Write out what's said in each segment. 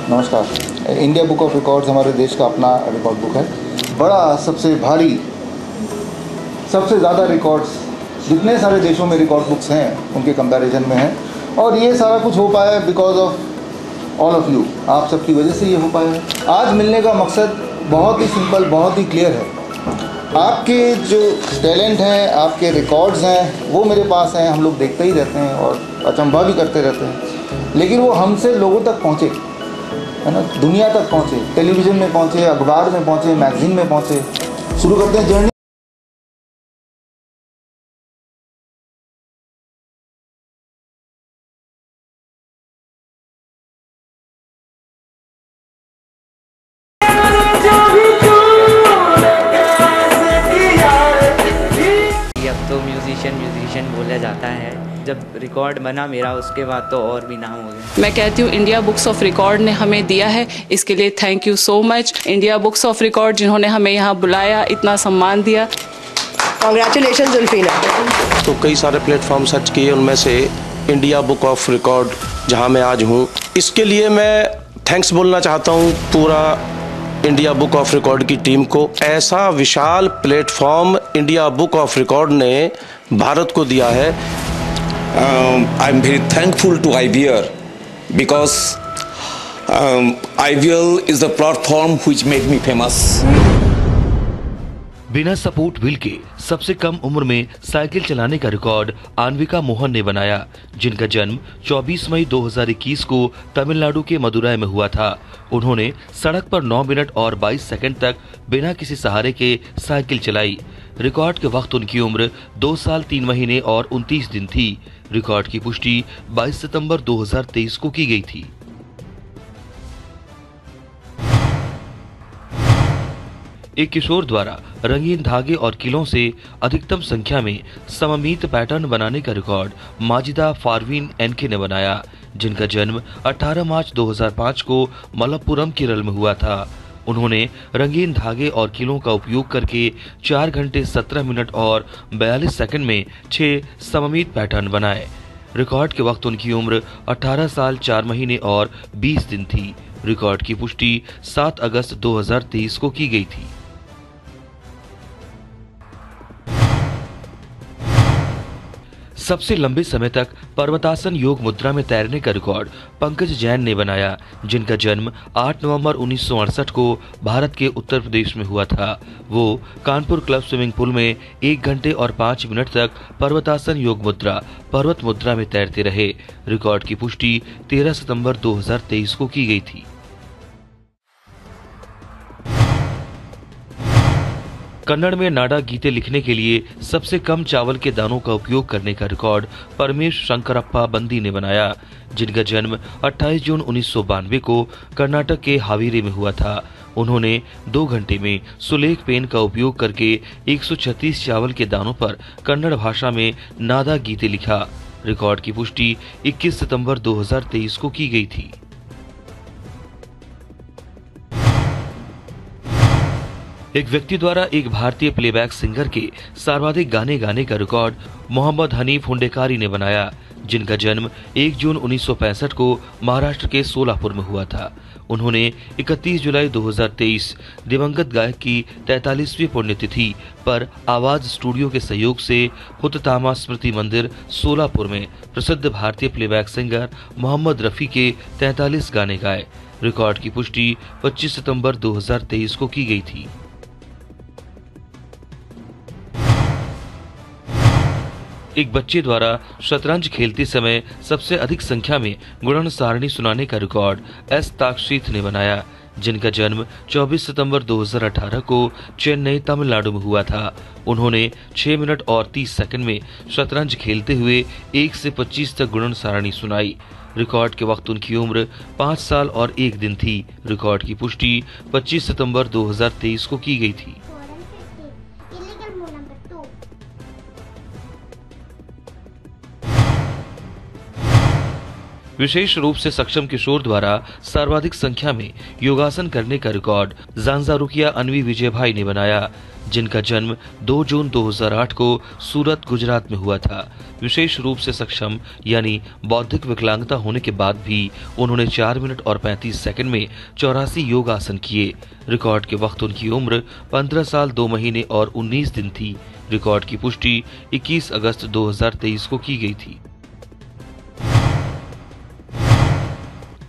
नमस्कार। India Book of records हमारे देश का अपना रिकॉर्ड बुक है। बड़ा, सबसे भारी, सबसे ज़्यादा रिकॉर्ड्स जितने सारे देशों में रिकॉर्ड बुक्स हैं उनके कंपैरिजन में है। और ये सारा कुछ हो पाया है because of all of you. आप सबकी वजह से ये हो पाया है। आज मिलने का मकसद बहुत ही सिंपल, बहुत ही क्लियर है। आपके जो टैलेंट हैं, आपके रिकॉर्ड्स हैं, वो मेरे पास हैं। हम लोग देखते ही रहते हैं और अचंभा भी करते रहते हैं, लेकिन वो हमसे लोगों तक पहुँचे, है ना, दुनिया तक पहुँचे, टेलीविज़न में पहुँचे, अखबार में पहुँचे, मैगज़ीन में पहुँचे। शुरू करते हैं जर्नी। अब तो म्यूजिशियन बोला जाता है। जब रिकॉर्ड बना मेरा, उसके बाद तो और भी नाम हो गए। मैं कहती हूँ इंडिया बुक्स ऑफ रिकॉर्ड ने हमें दिया है, इसके लिए thank you so much. India books of record जिन्होंने हमें यहाँ बुलाया, इतना सम्मान दिया। कांग्रेचुलेशन जुल्फीना। तो कई सारे प्लेटफॉर्म सर्च किए, उनमें से इंडिया बुक ऑफ रिकॉर्ड जहाँ मैं आज हूँ, इसके लिए मैं थैंक्स बोलना चाहता हूँ पूरा इंडिया बुक ऑफ रिकॉर्ड की टीम को। ऐसा विशाल platform India Book of Record ने भारत को दिया है। I am very thankful to IVR because IVL is the platform which made me famous. बिना सपोर्ट व्हील के सबसे कम उम्र में साइकिल चलाने का रिकॉर्ड आन्विका मोहन ने बनाया, जिनका जन्म 24 मई 2021 को तमिलनाडु के मदुराई में हुआ था। उन्होंने सड़क पर 9 मिनट और 22 सेकंड तक बिना किसी सहारे के साइकिल चलाई। रिकॉर्ड के वक्त उनकी उम्र 2 साल 3 महीने और 29 दिन थी। रिकॉर्ड की पुष्टि 22 सितंबर 2023 को की गई थी। एक किशोर द्वारा रंगीन धागे और किलों से अधिकतम संख्या में सममित पैटर्न बनाने का रिकॉर्ड माजिदा फारवीन एनके ने बनाया, जिनका जन्म 18 मार्च 2005 को मलप्पुरम केरल में हुआ था। उन्होंने रंगीन धागे और किलों का उपयोग करके 4 घंटे 17 मिनट और 42 सेकंड में 6 सममित पैटर्न बनाए। रिकॉर्ड के वक्त उनकी उम्र 18 साल 4 महीने और 20 दिन थी। रिकॉर्ड की पुष्टि 7 अगस्त 2023 को की गई थी। सबसे लंबे समय तक पर्वतासन योग मुद्रा में तैरने का रिकॉर्ड पंकज जैन ने बनाया, जिनका जन्म 8 नवंबर 1968 को भारत के उत्तर प्रदेश में हुआ था। वो कानपुर क्लब स्विमिंग पूल में 1 घंटे और 5 मिनट तक पर्वतासन योग मुद्रा पर्वत मुद्रा में तैरते रहे। रिकॉर्ड की पुष्टि 13 सितंबर 2023 को की गई थी। कन्नड़ में नाडा गीते लिखने के लिए सबसे कम चावल के दानों का उपयोग करने का रिकॉर्ड परमेश शंकरप्पा बंदी ने बनाया, जिनका जन्म 28 जून 1992 को कर्नाटक के हावेरी में हुआ था। उन्होंने 2 घंटे में सुलेख पेन का उपयोग करके 136 चावल के दानों पर कन्नड़ भाषा में नादा गीते लिखा। रिकॉर्ड की पुष्टि 21 सितंबर 2023 को की गई थी। एक व्यक्ति द्वारा एक भारतीय प्लेबैक सिंगर के सर्वाधिक गाने गाने का रिकॉर्ड मोहम्मद हनीफ हुंडेकारी ने बनाया, जिनका जन्म 1 जून 1965 को महाराष्ट्र के सोलापुर में हुआ था। उन्होंने 31 जुलाई 2023 दिवंगत गायक की 43वीं पुण्यतिथि पर आवाज स्टूडियो के सहयोग से हुततामा स्मृति मंदिर सोलापुर में प्रसिद्ध भारतीय प्लेबैक सिंगर मोहम्मद रफी के 43 गाने गाए। रिकॉर्ड की पुष्टि 25 सितंबर 2023 को की गई थी। एक बच्चे द्वारा शतरंज खेलते समय सबसे अधिक संख्या में गुणन सारणी सुनाने का रिकॉर्ड एस ताक्षीत ने बनाया, जिनका जन्म 24 सितंबर 2018 को चेन्नई तमिलनाडु में हुआ था। उन्होंने 6 मिनट और 30 सेकंड में शतरंज खेलते हुए 1 से 25 तक गुणन सारणी सुनाई। रिकॉर्ड के वक्त उनकी उम्र 5 साल और 1 दिन थी। रिकॉर्ड की पुष्टि 25 सितंबर 2023 को की गई थी। विशेष रूप से सक्षम किशोर द्वारा सर्वाधिक संख्या में योगासन करने का रिकॉर्ड जानजा रुकिया अनवी विजय भाई ने बनाया, जिनका जन्म 2 जून 2008 को सूरत, गुजरात में हुआ था। विशेष रूप से सक्षम यानी बौद्धिक विकलांगता होने के बाद भी उन्होंने 4 मिनट और 35 सेकंड में 84 योग आसन किए। रिकॉर्ड के वक्त उनकी उम्र 15 साल 2 महीने और 19 दिन थी। रिकॉर्ड की पुष्टि 21 अगस्त 2023 को की गई थी।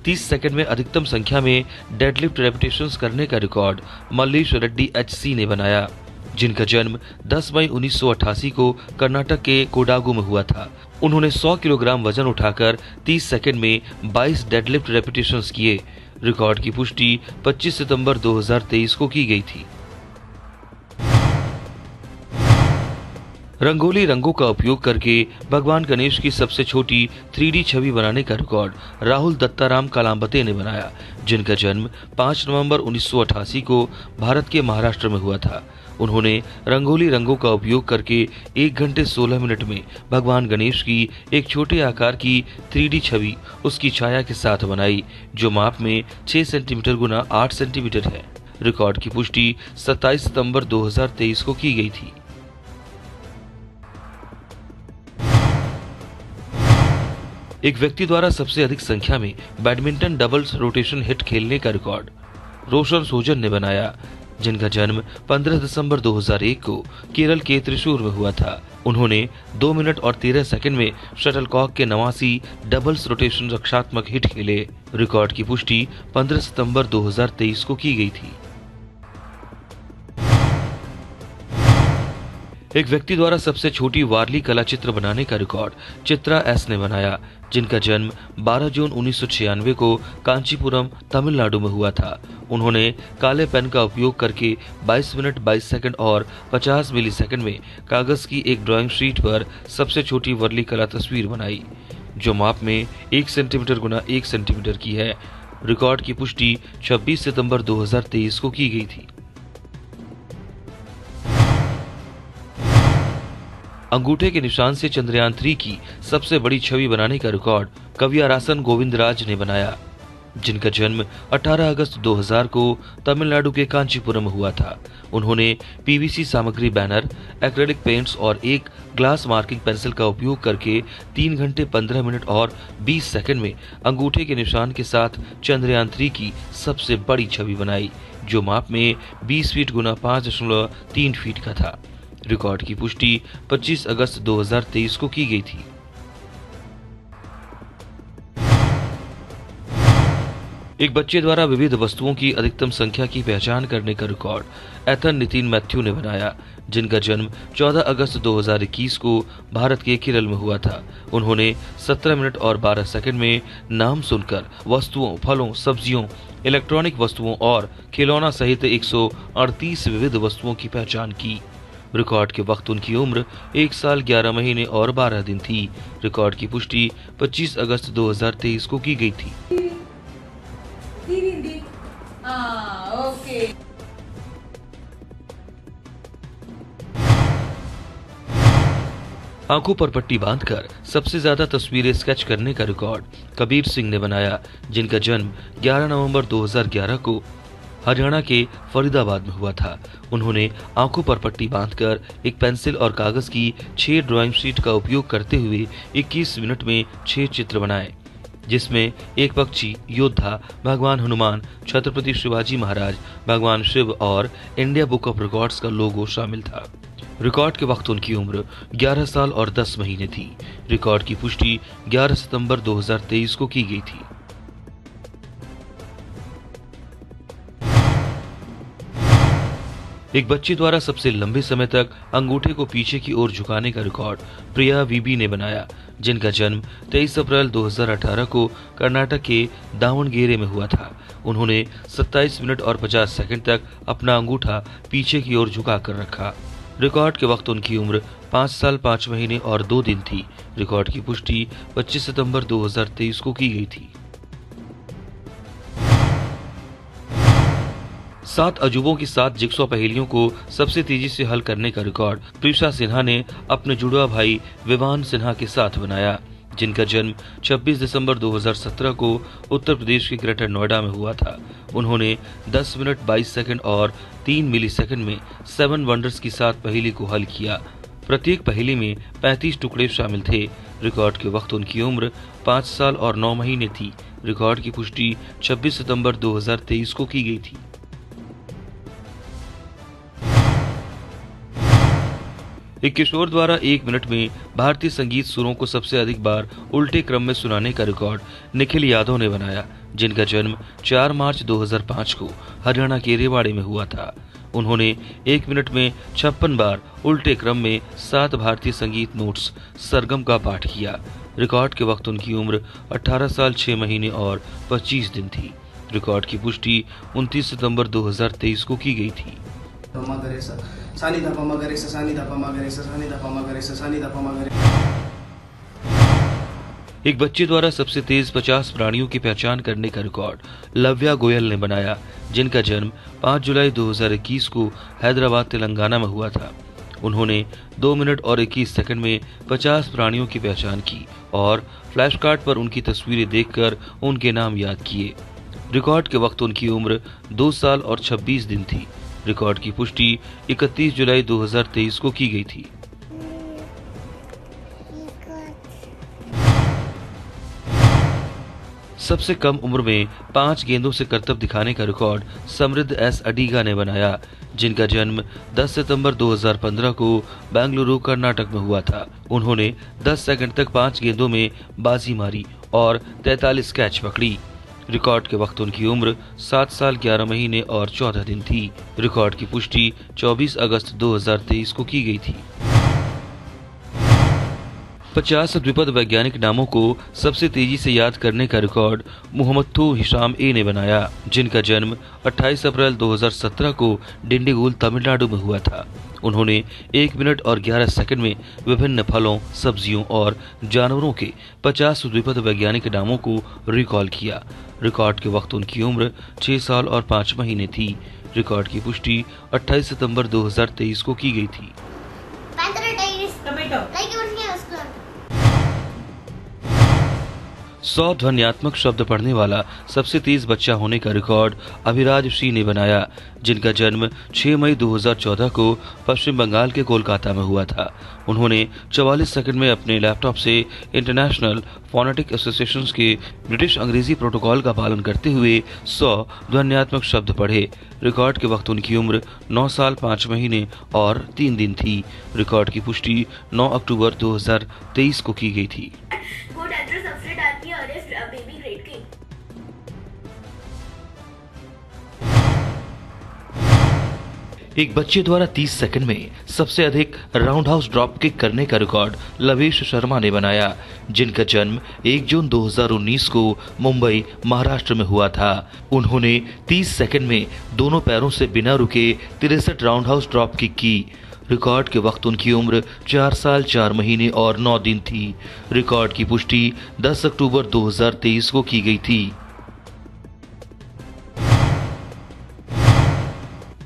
30 सेकंड में अधिकतम संख्या में डेडलिफ्ट रेपिटेशंस करने का रिकॉर्ड मल्लेश रेड्डी HC ने बनाया, जिनका जन्म 10 मई 1988 को कर्नाटक के कोडागु में हुआ था। उन्होंने 100 किलोग्राम वजन उठाकर 30 सेकंड में 22 डेडलिफ्ट रेपिटेशंस किए। रिकॉर्ड की पुष्टि 25 सितंबर 2023 को की गई थी। रंगोली रंगों का उपयोग करके भगवान गणेश की सबसे छोटी 3D छवि बनाने का रिकॉर्ड राहुल दत्ताराम कलाम्बते ने बनाया, जिनका जन्म 5 नवंबर 1988 को भारत के महाराष्ट्र में हुआ था। उन्होंने रंगोली रंगों का उपयोग करके 1 घंटे 16 मिनट में भगवान गणेश की एक छोटे आकार की 3D छवि उसकी छाया के साथ बनाई, जो माप में 6 सेंटीमीटर गुना 8 सेंटीमीटर है। रिकॉर्ड की पुष्टि 27 सितंबर 2023 को की गई थी। एक व्यक्ति द्वारा सबसे अधिक संख्या में बैडमिंटन डबल्स रोटेशन हिट खेलने का रिकॉर्ड रोशन सोजन ने बनाया, जिनका जन्म 15 दिसंबर 2001 को केरल के त्रिशूर में हुआ था। उन्होंने 2 मिनट और 13 सेकंड में शटलकॉक के 89 डबल्स रोटेशन रक्षात्मक हिट खेले। रिकॉर्ड की पुष्टि 15 सितंबर 2023 को की गई थी। एक व्यक्ति द्वारा सबसे छोटी वारली कला चित्र बनाने का रिकॉर्ड चित्रा S ने बनाया, जिनका जन्म 12 जून 1996 को कांचीपुरम, तमिलनाडु में हुआ था। उन्होंने काले पेन का उपयोग करके 22 मिनट 22 सेकंड और 50 मिलीसेकंड में कागज की एक ड्राइंग शीट पर सबसे छोटी वर्ली कला तस्वीर बनाई, जो माप में 1 सेंटीमीटर गुना 1 सेंटीमीटर की है। रिकॉर्ड की पुष्टि 26 सितंबर 2023 को की गई थी। अंगूठे के निशान से चंद्रयान 3 की सबसे बड़ी छवि बनाने का रिकॉर्ड कवियारासन गोविंदराज ने बनाया, जिनका जन्म 18 अगस्त 2000 को तमिलनाडु के कांचीपुरम में हुआ था। उन्होंने PVC सामग्री, बैनर, एक्रेलिक पेंट्स और एक ग्लास मार्किंग पेंसिल का उपयोग करके 3 घंटे 15 मिनट और 20 सेकंड में अंगूठे के निशान के साथ चंद्रयान 3 की सबसे बड़ी छवि बनाई, जो माप में 20 फीट गुना 5.3 फीट का था। रिकॉर्ड की पुष्टि 25 अगस्त 2023 को की गई थी। एक बच्चे द्वारा विविध वस्तुओं की अधिकतम संख्या की पहचान करने का रिकॉर्ड एथन नितिन मैथ्यू ने बनाया, जिनका जन्म 14 अगस्त 2021 को भारत के केरल में हुआ था। उन्होंने 17 मिनट और 12 सेकंड में नाम सुनकर वस्तुओं, फलों, सब्जियों, इलेक्ट्रॉनिक वस्तुओं और खिलौना सहित 138 विविध वस्तुओं की पहचान की। रिकॉर्ड के वक्त उनकी उम्र 1 साल 11 महीने और 12 दिन थी। रिकॉर्ड की पुष्टि 25 अगस्त 2023 को की गई थी। आंखों पर पट्टी बांधकर सबसे ज्यादा तस्वीरें स्केच करने का रिकॉर्ड कबीर सिंह ने बनाया, जिनका जन्म 11 नवंबर 2011 को हरियाणा के फरीदाबाद में हुआ था। उन्होंने आंखों पर पट्टी बांधकर एक पेंसिल और कागज की 6 ड्राइंग शीट का उपयोग करते हुए 21 मिनट में 6 चित्र बनाए, जिसमें एक पक्षी, योद्धा, भगवान हनुमान, छत्रपति शिवाजी महाराज, भगवान शिव और इंडिया बुक ऑफ रिकॉर्ड्स का लोगो शामिल था। रिकॉर्ड के वक्त उनकी उम्र 11 साल और 10 महीने थी। रिकॉर्ड की पुष्टि 11 सितंबर 2023 को की गई थी। एक बच्चे द्वारा सबसे लंबे समय तक अंगूठे को पीछे की ओर झुकाने का रिकॉर्ड प्रिया VB ने बनाया, जिनका जन्म 23 अप्रैल 2018 को कर्नाटक के दावणगेरे में हुआ था। उन्होंने 27 मिनट और 50 सेकंड तक अपना अंगूठा पीछे की ओर झुका कर रखा। रिकॉर्ड के वक्त उनकी उम्र 5 साल 5 महीने और 2 दिन थी। रिकॉर्ड की पुष्टि 25 सितंबर 2023 को की गई थी। 7 अजूबों की 7 जिक्सॉ पहेलियों को सबसे तेजी से हल करने का रिकॉर्ड प्रीशा सिन्हा ने अपने जुड़वा भाई विवान सिन्हा के साथ बनाया, जिनका जन्म 26 दिसंबर 2017 को उत्तर प्रदेश के ग्रेटर नोएडा में हुआ था। उन्होंने 10 मिनट 22 सेकंड और 3 मिलीसेकंड में 7 वंडर्स की 7 पहेली को हल किया। प्रत्येक पहेली में 35 टुकड़े शामिल थे। रिकॉर्ड के वक्त उनकी उम्र 5 साल और 9 महीने थी। रिकॉर्ड की पुष्टि 26 सितंबर 2023 को की गई थी। एक किशोर द्वारा 1 मिनट में भारतीय संगीत सुरों को सबसे अधिक बार उल्टे क्रम में सुनाने का रिकॉर्ड निखिल यादव ने बनाया, जिनका जन्म 4 मार्च 2005 को हरियाणा के रेवाड़ी में हुआ था। उन्होंने 1 मिनट में 56 बार उल्टे क्रम में 7 भारतीय संगीत नोट्स सरगम का पाठ किया। रिकॉर्ड के वक्त उनकी उम्र 18 साल 6 महीने और 25 दिन थी। रिकॉर्ड की पुष्टि 29 सितंबर 2023 को की गई थी। एक बच्चे द्वारा सबसे तेज 50 प्राणियों की पहचान करने का रिकॉर्ड लव्या गोयल ने बनाया, जिनका जन्म 5 जुलाई 2021 को हैदराबाद तेलंगाना में हुआ था। उन्होंने 2 मिनट और 21 सेकंड में 50 प्राणियों की पहचान की और फ्लैश कार्ड पर उनकी तस्वीरें देखकर उनके नाम याद किए। रिकॉर्ड के वक्त उनकी उम्र 2 साल और 26 दिन थी। रिकॉर्ड की पुष्टि 31 जुलाई 2023 को की गई थी। सबसे कम उम्र में 5 गेंदों से करतब दिखाने का रिकॉर्ड समृद्ध एस अडीगा ने बनाया, जिनका जन्म 10 सितंबर 2015 को बेंगलुरु कर्नाटक में हुआ था। उन्होंने 10 सेकंड तक 5 गेंदों में बाजी मारी और 43 कैच पकड़ी। रिकॉर्ड के वक्त उनकी उम्र 7 साल 11 महीने और 14 दिन थी। रिकॉर्ड की पुष्टि 24 अगस्त 2023 को की गई थी। 50 द्विपद वैज्ञानिक नामों को सबसे तेजी से याद करने का रिकॉर्ड मुहम्मद हिशाम ए ने बनाया, जिनका जन्म 28 अप्रैल 2017 को डिंडीगुल तमिलनाडु में हुआ था। उन्होंने 1 मिनट और 11 सेकंड में विभिन्न फलों, सब्जियों और जानवरों के 50 द्विपद वैज्ञानिक नामों को रिकॉल किया। रिकॉर्ड के वक्त उनकी उम्र 6 साल और 5 महीने थी। रिकॉर्ड की पुष्टि 28 सितंबर 2023 को की गई थी। 100 ध्वन्यात्मक शब्द पढ़ने वाला सबसे तेज बच्चा होने का रिकॉर्ड अभिराज श्री ने बनाया, जिनका जन्म 6 मई 2014 को पश्चिम बंगाल के कोलकाता में हुआ था। उन्होंने 44 सेकंड में अपने लैपटॉप से इंटरनेशनल फोनेटिक एसोसिएशन के ब्रिटिश अंग्रेजी प्रोटोकॉल का पालन करते हुए 100 ध्वन्यात्मक शब्द पढ़े। रिकॉर्ड के वक्त उनकी उम्र 9 साल 5 महीने और 3 दिन थी। रिकॉर्ड की पुष्टि 9 अक्टूबर 2023 को की गई थी। एक बच्चे द्वारा 30 सेकंड में सबसे अधिक राउंड हाउस ड्रॉप किक करने का रिकॉर्ड लवेश शर्मा ने बनाया, जिनका जन्म 1 जून 2019 को मुंबई, महाराष्ट्र में हुआ था। उन्होंने 30 सेकंड में दोनों पैरों से बिना रुके 63 राउंड हाउस ड्रॉप किक की। रिकॉर्ड के वक्त उनकी उम्र 4 साल 4 महीने और 9 दिन थी। रिकॉर्ड की पुष्टि 10 अक्टूबर 2023 को की गई थी।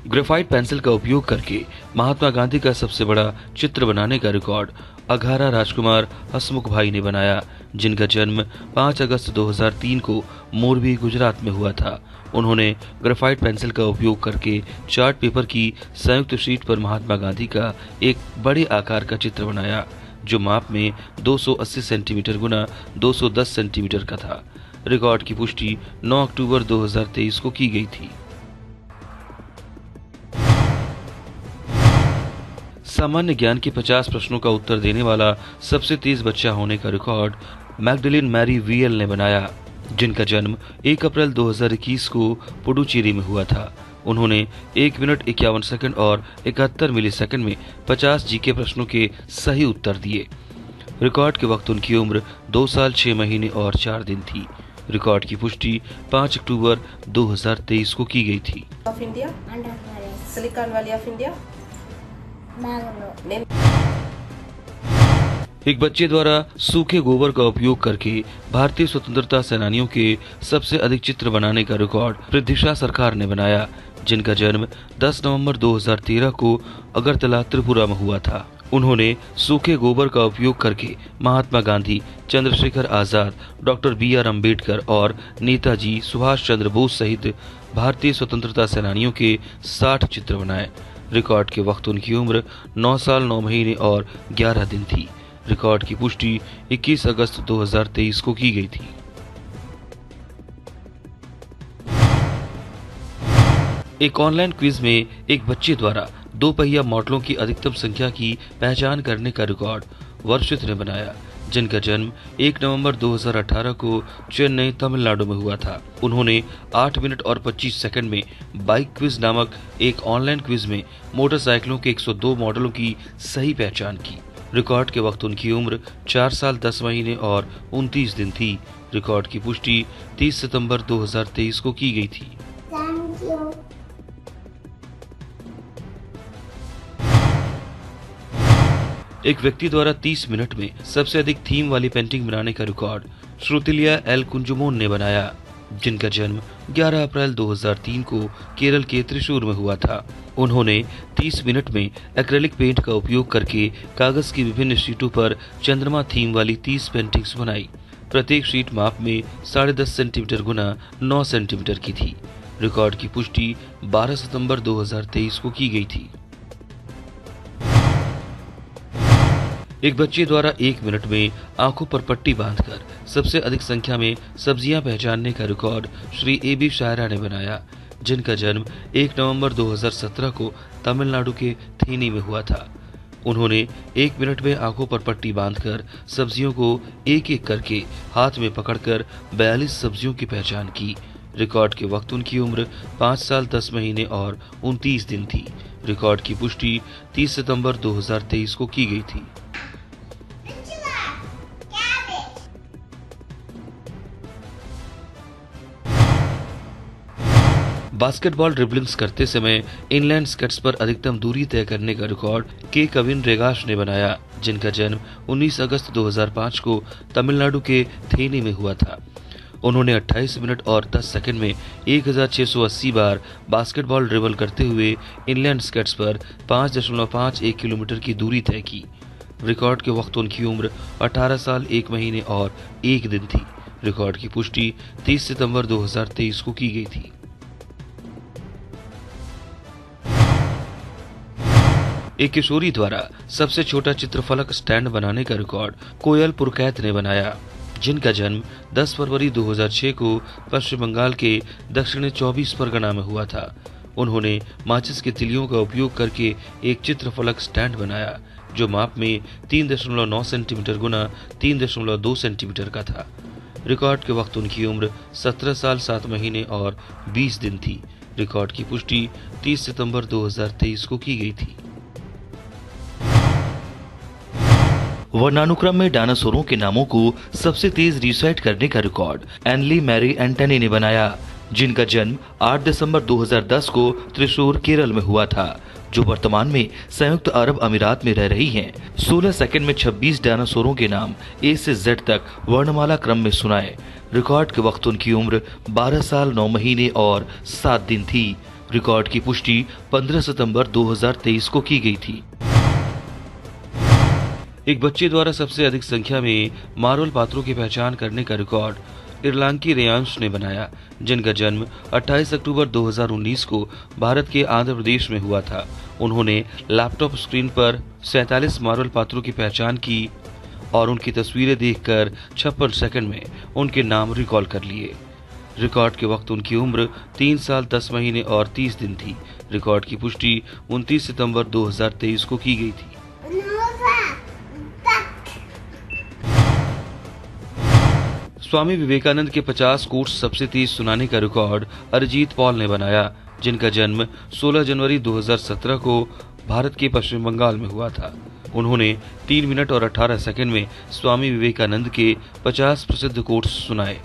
ग्रेफाइट पेंसिल का उपयोग करके महात्मा गांधी का सबसे बड़ा चित्र बनाने का रिकॉर्ड अघारा राजकुमार हसमुख भाई ने बनाया, जिनका जन्म 5 अगस्त 2003 को मोरबी, गुजरात में हुआ था। उन्होंने ग्रेफाइट पेंसिल का उपयोग करके चार्ट पेपर की संयुक्त शीट पर महात्मा गांधी का एक बड़े आकार का चित्र बनाया, जो माप में 280 सेंटीमीटर गुना 210 सेंटीमीटर का था। रिकॉर्ड की पुष्टि 9 अक्टूबर 2023 को की गई थी। सामान्य ज्ञान के 50 प्रश्नों का उत्तर देने वाला सबसे तेज बच्चा होने का रिकॉर्ड मैग्डलिन मैरी वीएल ने बनाया, जिनका जन्म 1 अप्रैल 2021 को पुडुचेरी में हुआ था। उन्होंने 1 मिनट 51 सेकंड और 71 मिलीसेकंड में 50 जीके प्रश्नों के सही उत्तर दिए। रिकॉर्ड के वक्त उनकी उम्र 2 साल 6 महीने और 4 दिन थी। रिकॉर्ड की पुष्टि 5 अक्टूबर 2023 को की गई थी। Of India, silicon valley of India, एक बच्चे द्वारा सूखे गोबर का उपयोग करके भारतीय स्वतंत्रता सेनानियों के सबसे अधिक चित्र बनाने का रिकॉर्ड पृथ्वीशा सरकार ने बनाया, जिनका जन्म 10 नवंबर 2013 को अगरतला, त्रिपुरा में हुआ था। उन्होंने सूखे गोबर का उपयोग करके महात्मा गांधी, चंद्रशेखर आजाद, डॉक्टर B.R. अम्बेडकर और नेताजी सुभाष चंद्र बोस सहित भारतीय स्वतंत्रता सेनानियों के 60 चित्र बनाए। रिकॉर्ड के वक्त उनकी उम्र 9 साल 9 महीने और 11 दिन थी। रिकॉर्ड की पुष्टि 21 अगस्त 2023 को की गई थी। एक ऑनलाइन क्विज में एक बच्चे द्वारा 2 पहिया मॉडलों की अधिकतम संख्या की पहचान करने का रिकॉर्ड वर्षित ने बनाया, जिनका जन्म 1 नवंबर 2018 को चेन्नई, तमिलनाडु में हुआ था। उन्होंने 8 मिनट और 25 सेकंड में बाइक क्विज नामक एक ऑनलाइन क्विज में मोटरसाइकिलों के 102 मॉडलों की सही पहचान की। रिकॉर्ड के वक्त उनकी उम्र 4 साल 10 महीने और 29 दिन थी। रिकॉर्ड की पुष्टि 30 सितंबर 2023 को की गई थी। एक व्यक्ति द्वारा 30 मिनट में सबसे अधिक थीम वाली पेंटिंग बनाने का रिकॉर्ड श्रुतिलिया एल कुंजुमोन ने बनाया, जिनका जन्म 11 अप्रैल 2003 को केरल के त्रिशूर में हुआ था। उन्होंने 30 मिनट में एक्रेलिक पेंट का उपयोग करके कागज की विभिन्न शीटों पर चंद्रमा थीम वाली 30 पेंटिंग्स बनाई। प्रत्येक शीट माप में 10.5 सेंटीमीटर गुना 9 सेंटीमीटर की थी। रिकॉर्ड की पुष्टि 12 सितंबर 2023 को की गई थी। एक बच्चे द्वारा 1 मिनट में आंखों पर पट्टी बांधकर सबसे अधिक संख्या में सब्जियां पहचानने का रिकॉर्ड श्री A.B. शायरा ने बनाया, जिनका जन्म 1 नवंबर 2017 को तमिलनाडु के थेनी में हुआ था। उन्होंने 1 मिनट में आंखों पर पट्टी बांधकर सब्जियों को एक एक करके हाथ में पकड़कर 42 सब्जियों की पहचान की। रिकॉर्ड के वक्त उनकी उम्र 5 साल 10 महीने और 29 दिन थी। रिकॉर्ड की पुष्टि 30 सितंबर 2023 को की गई थी। बास्केटबॉल ड्रिबलिंग्स करते समय इनलाइन स्केट्स पर अधिकतम दूरी तय करने का रिकॉर्ड के कविन रेगाश ने बनाया, जिनका जन्म 19 अगस्त 2005 को तमिलनाडु के थेनी में हुआ था। उन्होंने 28 मिनट और 10 सेकंड में 1680 बार बास्केटबॉल ड्रिबल करते हुए इनलाइन स्केट्स पर 5.51 किलोमीटर की दूरी तय की। रिकॉर्ड के वक्त उनकी उम्र 18 साल 1 महीने और 1 दिन थी। रिकॉर्ड की पुष्टि 30 सितंबर 2023 को की गई थी। एक किशोरी द्वारा सबसे छोटा चित्रफलक स्टैंड बनाने का रिकॉर्ड कोयल पुरकैत ने बनाया, जिनका जन्म 10 फरवरी 2006 को पश्चिम बंगाल के दक्षिणी 24 परगना में हुआ था। उन्होंने माचिस की तिलियों का उपयोग करके एक चित्रफलक स्टैंड बनाया, जो माप में 3.9 सेंटीमीटर गुना 3.2 सेंटीमीटर का था। रिकॉर्ड के वक्त उनकी उम्र 17 साल 7 महीने और 20 दिन थी। रिकॉर्ड की पुष्टि 30 सितंबर 2023 को की गई थी। वर्णानुक्रम में डायनासोरों के नामों को सबसे तेज रिसाइट करने का रिकॉर्ड एनली मैरी एंटनी ने बनाया, जिनका जन्म 8 दिसंबर 2010 को त्रिशूर, केरल में हुआ था, जो वर्तमान में संयुक्त अरब अमीरात में रह रही हैं। 16 सेकंड में 26 डायनासोरों के नाम A से Z तक वर्णमाला क्रम में सुनाए। रिकॉर्ड के वक्त उनकी उम्र 12 साल 9 महीने और 7 दिन थी। रिकॉर्ड की पुष्टि 15 सितंबर 2023 को की गई थी। एक बच्चे द्वारा सबसे अधिक संख्या में मार्वल पात्रों की पहचान करने का रिकॉर्ड इरलांकी रेयांश ने बनाया, जिनका जन्म 28 अक्टूबर 2019 को भारत के आंध्र प्रदेश में हुआ था। उन्होंने लैपटॉप स्क्रीन पर 47 मार्वल पात्रों की पहचान की और उनकी तस्वीरें देखकर 56 सेकंड में उनके नाम रिकॉल कर लिए। रिकॉर्ड के वक्त उनकी उम्र 3 साल 10 महीने और 30 दिन थी। रिकॉर्ड की पुष्टि 29 सितंबर 2023 को की गई थी। स्वामी विवेकानंद के 50 कोट्स सबसे तेज सुनाने का रिकॉर्ड अरिजीत पॉल ने बनाया, जिनका जन्म 16 जनवरी 2017 को भारत के पश्चिम बंगाल में हुआ था। उन्होंने 3 मिनट और 18 सेकंड में स्वामी विवेकानंद के 50 प्रसिद्ध कोट्स सुनाए।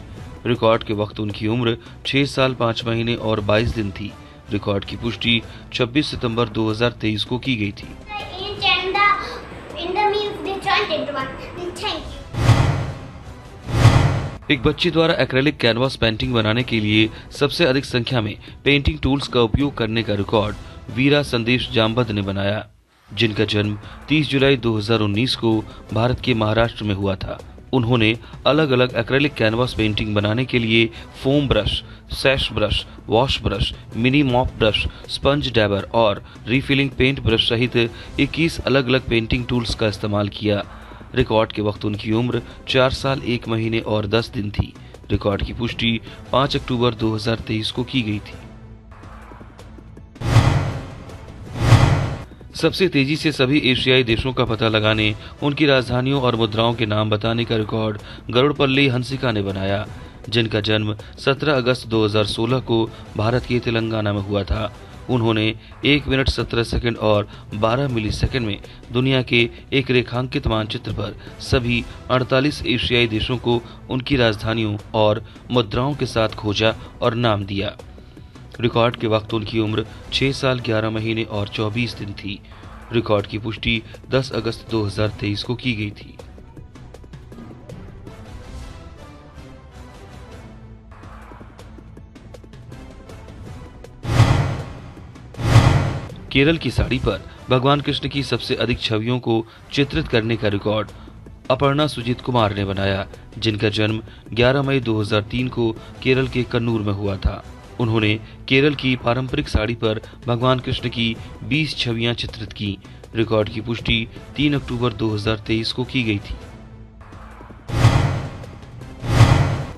रिकॉर्ड के वक्त उनकी उम्र 6 साल 5 महीने और 22 दिन थी। रिकॉर्ड की पुष्टि 26 सितंबर 2023 को की गई थी। एक बच्चे द्वारा एक्रेलिक कैनवास पेंटिंग बनाने के लिए सबसे अधिक संख्या में पेंटिंग टूल्स का उपयोग करने का रिकॉर्ड वीरा संदेश जामबद ने बनाया, जिनका जन्म 30 जुलाई 2019 को भारत के महाराष्ट्र में हुआ था। उन्होंने अलग अलग एक्रेलिक कैनवास पेंटिंग बनाने के लिए foam brush, sash brush, wash brush, mini mop brush, sponge dabber और रीफिलिंग पेंट ब्रश सहित 21 अलग अलग पेंटिंग टूल्स का इस्तेमाल किया। रिकॉर्ड के वक्त उनकी उम्र 4 साल 1 महीने और 10 दिन थी। रिकॉर्ड की पुष्टि 5 अक्टूबर 2023 को की गई थी। सबसे तेजी से सभी एशियाई देशों का पता लगाने, उनकी राजधानियों और मुद्राओं के नाम बताने का रिकॉर्ड गरुड़पल्ली हंसिका ने बनाया, जिनका जन्म 17 अगस्त 2016 को भारत के तेलंगाना में हुआ था। उन्होंने 1 मिनट 17 सेकंड और 12 मिलीसेकंड में दुनिया के एक रेखांकित मानचित्र पर सभी 48 एशियाई देशों को उनकी राजधानियों और मुद्राओं के साथ खोजा और नाम दिया। रिकॉर्ड के वक्त उनकी उम्र 6 साल 11 महीने और 24 दिन थी। रिकॉर्ड की पुष्टि 10 अगस्त 2023 को की गई थी। केरल की साड़ी पर भगवान कृष्ण की सबसे अधिक छवियों को चित्रित करने का रिकॉर्ड अपर्णा सुजीत कुमार ने बनाया, जिनका जन्म 11 मई 2003 को केरल के कन्नूर में हुआ था। उन्होंने केरल की पारंपरिक साड़ी पर भगवान कृष्ण की 20 छवियां चित्रित की। रिकॉर्ड की पुष्टि 3 अक्टूबर 2023 को की गई थी।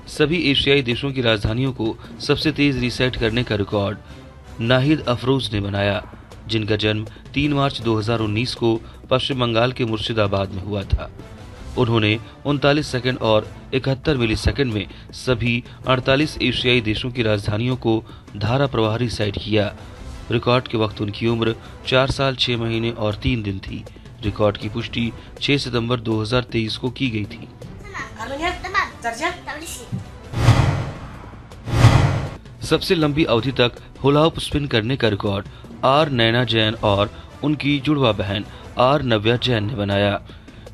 सभी एशियाई देशों की राजधानियों को सबसे तेज रीसेट करने का रिकॉर्ड नाहिद अफरोज ने बनाया, जिनका जन्म 3 मार्च 2019 को पश्चिम बंगाल के मुर्शिदाबाद में हुआ था। उन्होंने 39 सेकंड और 71 मिलीसेकंड में सभी 48 एशियाई देशों की राजधानियों को धारा प्रवाह रीसेट किया। रिकॉर्ड के वक्त उनकी उम्र 4 साल 6 महीने और 3 दिन थी। रिकॉर्ड की पुष्टि 6 सितंबर 2023 को की गई थी। सबसे लंबी अवधि तक हुला हुप स्पिन करने का रिकॉर्ड आर नैना जैन और उनकी जुड़वा बहन आर नव्या जैन ने बनाया,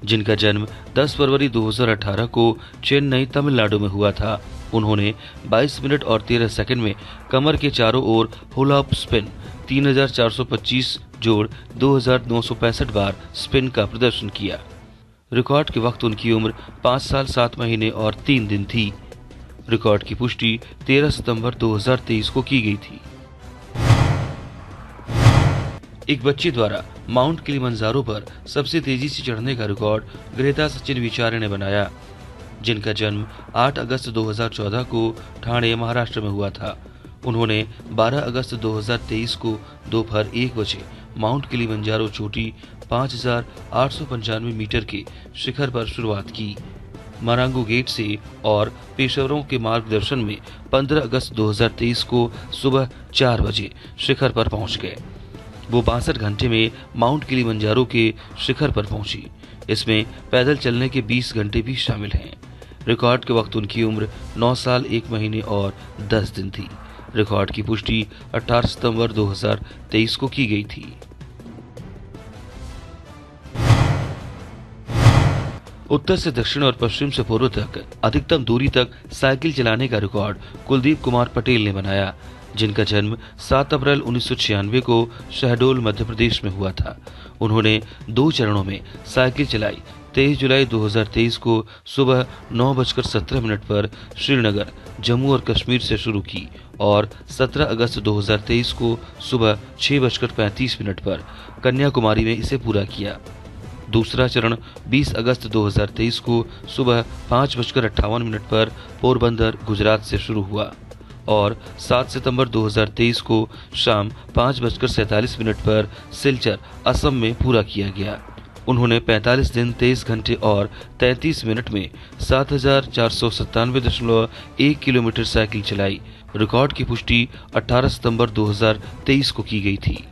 जिनका जन्म 10 फरवरी 2018 को चेन्नई तमिलनाडु में हुआ था। उन्होंने 22 मिनट और 13 सेकंड में कमर के चारों ओर हुला हुप स्पिन 3425 जोड़ 2965 बार स्पिन का प्रदर्शन किया। रिकॉर्ड के वक्त उनकी उम्र 5 साल 7 महीने और 3 दिन थी। रिकॉर्ड की पुष्टि 13 सितंबर 2023 को की गई थी। एक बच्चे द्वारा माउंट किलिमंजारो पर सबसे तेजी से चढ़ने का रिकॉर्ड ग्रेटा सचिन विचारे ने बनाया, जिनका जन्म 8 अगस्त 2014 को ठाणे महाराष्ट्र में हुआ था। उन्होंने 12 अगस्त 2023 को दोपहर 1 बजे माउंट किलिमंजारो चोटी 5895 मीटर के शिखर पर शुरुआत की। मारांगू गेट से और पेशेवरों के मार्गदर्शन में 15 अगस्त 2023 को सुबह 4 बजे शिखर पर पहुंच गए। वो 62 घंटे में माउंट किलिमंजारो के शिखर पर पहुंची। इसमें पैदल चलने के 20 घंटे भी शामिल हैं। रिकॉर्ड के वक्त उनकी उम्र 9 साल 1 महीने और 10 दिन थी। रिकॉर्ड की पुष्टि 18 सितंबर 2023 को की गई थी। उत्तर से दक्षिण और पश्चिम से पूर्व तक अधिकतम दूरी तक साइकिल चलाने का रिकॉर्ड कुलदीप कुमार पटेल ने बनाया, जिनका जन्म 7 अप्रैल 1996 को शहडोल मध्य प्रदेश में हुआ था। उन्होंने 2 चरणों में साइकिल चलाई। 23 जुलाई 2023 को सुबह 9:17 पर श्रीनगर, जम्मू और कश्मीर से शुरू की और 17 अगस्त 2023 को सुबह 6:35 पर कन्याकुमारी में इसे पूरा किया। दूसरा चरण 20 अगस्त 2023 को सुबह 5:58 पर पोरबंदर, गुजरात से शुरू हुआ और 7 सितंबर 2023 को शाम 5:47 पर सिलचर, असम में पूरा किया गया। उन्होंने 45 दिन 23 घंटे और 33 मिनट में 7497.1 किलोमीटर साइकिल चलाई। रिकॉर्ड की पुष्टि 18 सितंबर 2023 को की गई थी।